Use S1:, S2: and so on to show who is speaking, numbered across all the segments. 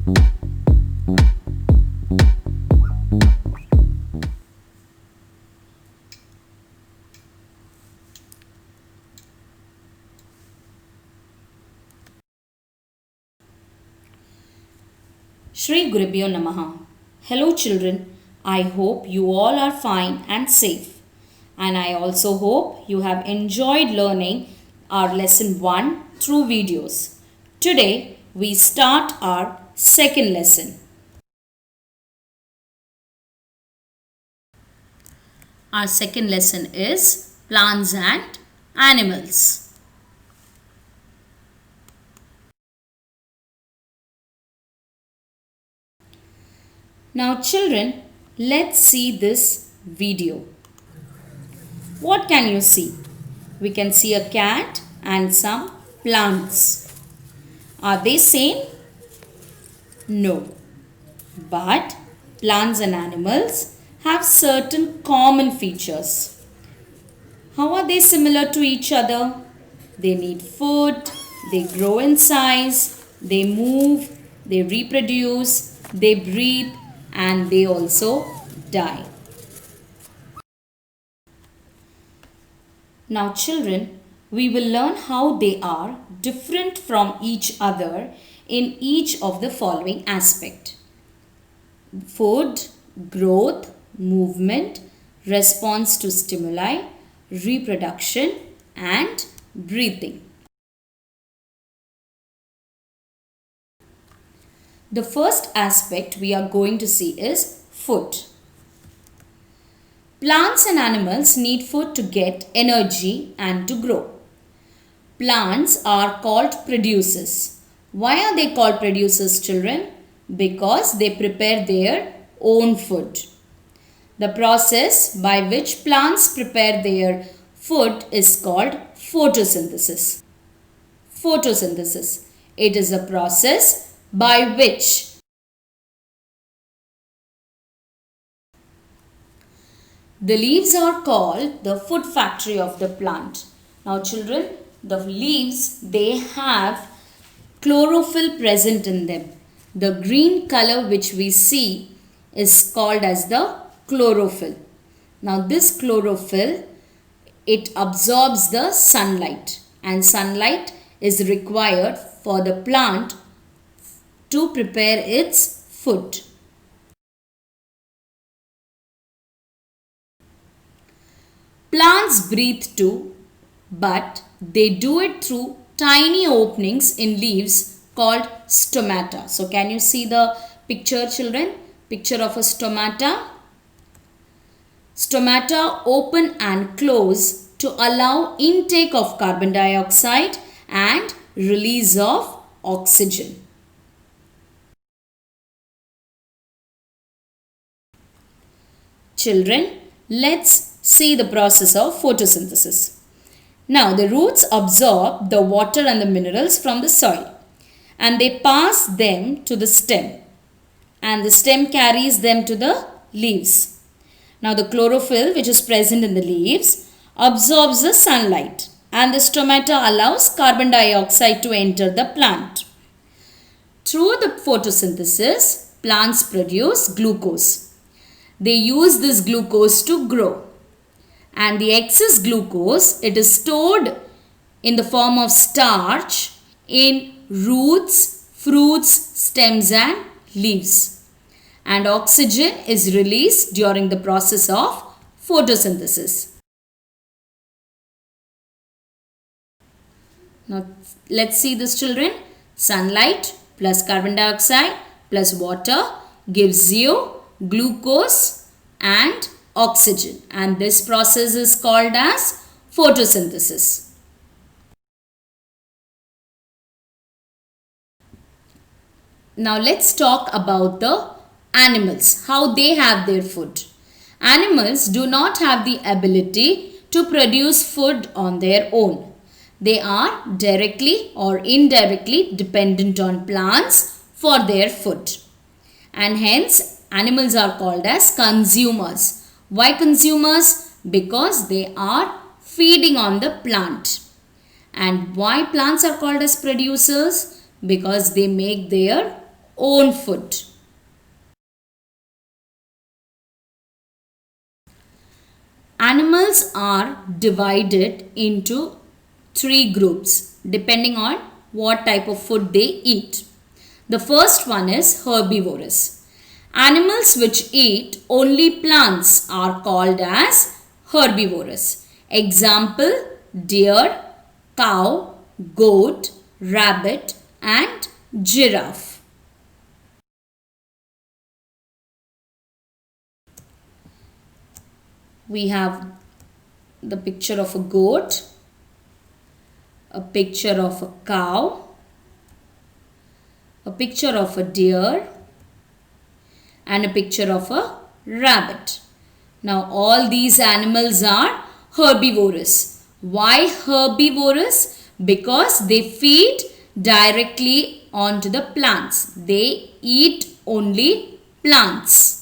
S1: Shri Gurubhyo Namaha. Hello children, I hope you all are fine and safe. And I also hope you have enjoyed learning our lesson 1 through videos. Today we start our second lesson. Our second lesson is plants and animals. Now children, let's see this video. What can you see? We can see a cat and some plants. Are they same? No. But plants and animals have certain common features. How are they similar to each other? They need food, they grow in size, they move, they reproduce, they breathe, and they also die. Now children, we will learn how they are different from each other in each of the following aspects: food, growth, movement, response to stimuli, reproduction, and breathing. The first aspect we are going to see is food. Plants and animals need food to get energy and to grow. Plants are called producers. Why are they called producers, children? Because they prepare their own food. The process by which plants prepare their food is called photosynthesis. Photosynthesis. It is a process by which the leaves are called the food factory of the plant. Now children, the leaves, they have chlorophyll present in them. The green color which we see is called as the chlorophyll. Now this chlorophyll, it absorbs the sunlight, and sunlight is required for the plant to prepare its food. Plants breathe too, but they do it through tiny openings in leaves called stomata. So can you see the picture, children? Picture of a stomata. Stomata open and close to allow intake of carbon dioxide and release of oxygen. Children, let's see the process of photosynthesis. Now, the roots absorb the water and the minerals from the soil, and they pass them to the stem, and the stem carries them to the leaves. Now, the chlorophyll which is present in the leaves absorbs the sunlight, and the stomata allows carbon dioxide to enter the plant. Through the photosynthesis, plants produce glucose. They use this glucose to grow, and the excess glucose, it is stored in the form of starch in roots, fruits, stems and leaves, and oxygen is released during the process of photosynthesis. Now let's see this, children. Sunlight plus carbon dioxide plus water gives you glucose and oxygen, and this process is called as photosynthesis. Now let's talk about the animals, how they have their food. Animals do not have the ability to produce food on their own. They are directly or indirectly dependent on plants for their food, and hence animals are called as consumers. Why consumers? Because they are feeding on the plant. And why plants are called as producers? Because they make their own food. Animals are divided into three groups depending on what type of food they eat. The first one is herbivorous. Animals which eat only plants are called as herbivorous. Example, deer, cow, goat, rabbit and giraffe. We have the picture of a goat, a picture of a cow, a picture of a deer and a picture of a rabbit. Now all these animals are herbivorous. Why herbivorous? Because they feed directly onto the plants. They eat only plants.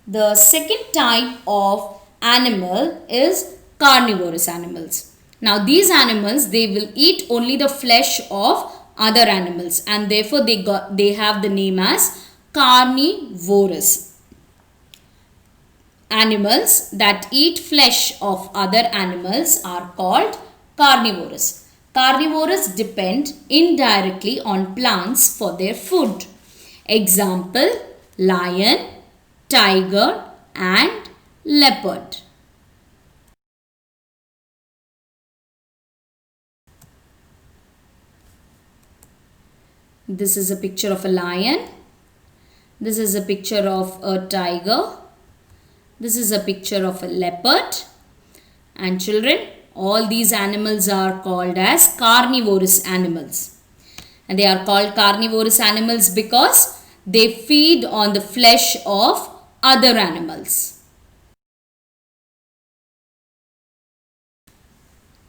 S1: The second type of animal is carnivorous animals. Now these animals, they will eat only the flesh of other animals and therefore they have the name as carnivorous. Animals that eat flesh of other animals are called carnivorous. Carnivorous depend indirectly on plants for their food. Example, lion, tiger and leopard. This is a picture of a lion. This is a picture of a tiger. This is a picture of a leopard. And children, all these animals are called as carnivorous animals. And they are called carnivorous animals because they feed on the flesh of other animals.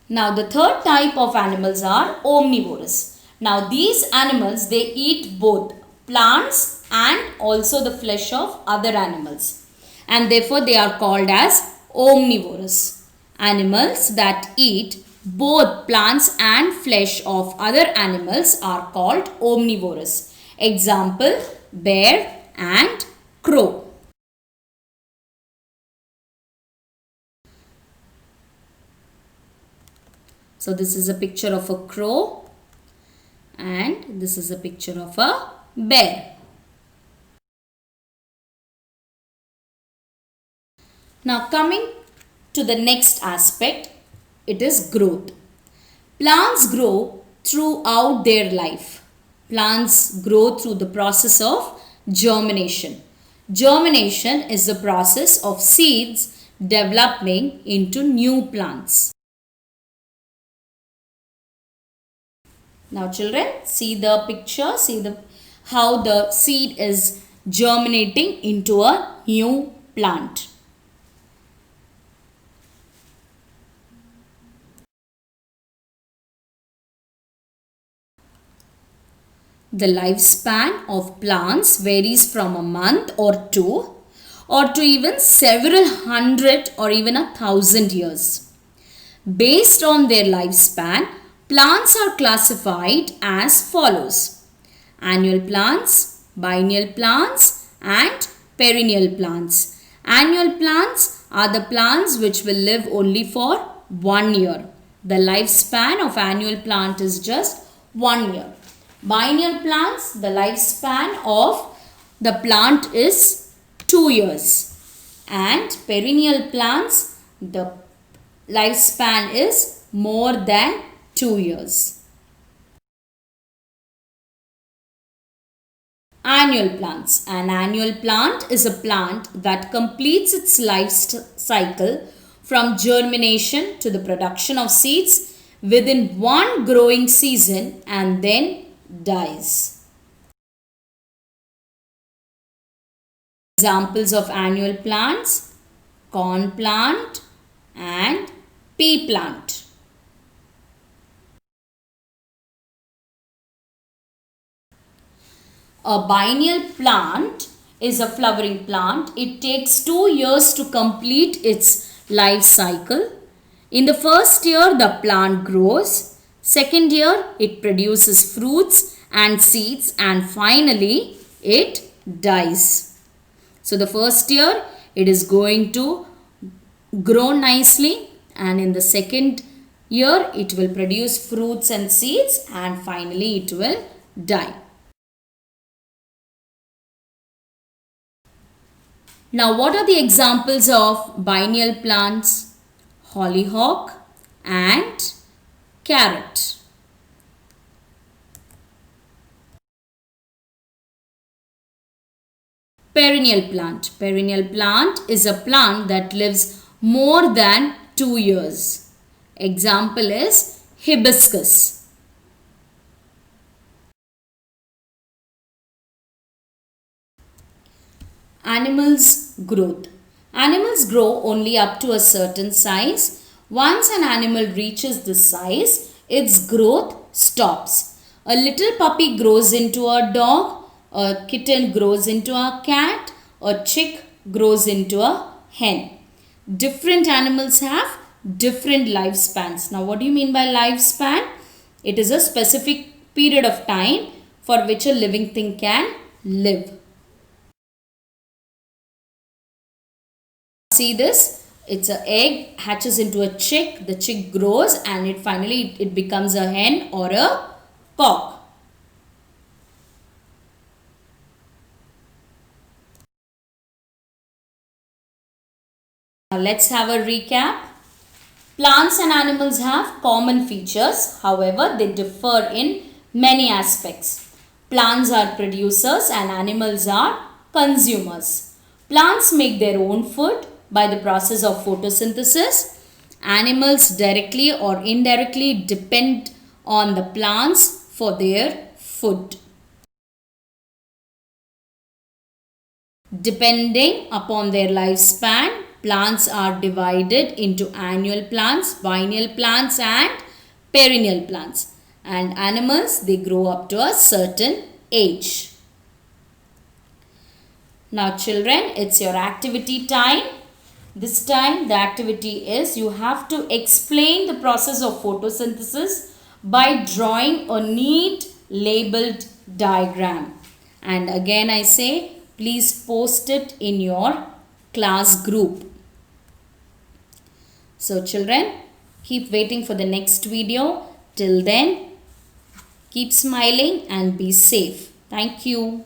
S1: Now the third type of animals are omnivorous. Now these animals, they eat both plants and also the flesh of other animals. And therefore they are called as omnivorous. Animals that eat both plants and flesh of other animals are called omnivorous. Example, bear and crow. So this is a picture of a crow and this is a picture of a bear. Now coming to the next aspect, it is growth. Plants grow throughout their life. Plants grow through the process of germination. Germination is the process of seeds developing into new plants. Now children, see the picture, see how the seed is germinating into a new plant. The lifespan of plants varies from a month or two or to even several hundred or even 1,000 years. Based on their lifespan, plants are classified as follows: annual plants, biennial plants and perennial plants. Annual plants are the plants which will live only for 1 year. The lifespan of annual plant is just 1 year. Biennial plants, the lifespan of the plant is 2 years. And perennial plants, the lifespan is more than 2 years. Annual plants. An annual plant is a plant that completes its life cycle from germination to the production of seeds within one growing season and then dies. Examples of annual plants: corn plant and pea plant. A biennial plant is a flowering plant. It takes 2 years to complete its life cycle. In the first year, the plant grows. Second year, it produces fruits and seeds, and finally it dies. So the first year it is going to grow nicely, and in the second year it will produce fruits and seeds, and finally it will die. Now what are the examples of biennial plants? Hollyhock and carrot. Perennial plant. Perennial plant is a plant that lives more than 2 years. Example is hibiscus. Animals' growth. Animals grow only up to a certain size. Once an animal reaches this size, its growth stops. A little puppy grows into a dog, a kitten grows into a cat, a chick grows into a hen. Different animals have different lifespans. Now, what do you mean by lifespan? It is a specific period of time for which a living thing can live. See this? It's an egg hatches into a chick. The chick grows and it finally it becomes a hen or a cock. Now let's have a recap. Plants and animals have common features. However, they differ in many aspects. Plants are producers and animals are consumers. Plants make their own food by the process of photosynthesis. Animals directly or indirectly depend on the plants for their food. Depending upon their lifespan, plants are divided into annual plants, biennial plants and perennial plants. And animals, they grow up to a certain age. Now children, it's your activity time. This time the activity is you have to explain the process of photosynthesis by drawing a neat labeled diagram. And again I say, please post it in your class group. So children, keep waiting for the next video. Till then, keep smiling and be safe. Thank you.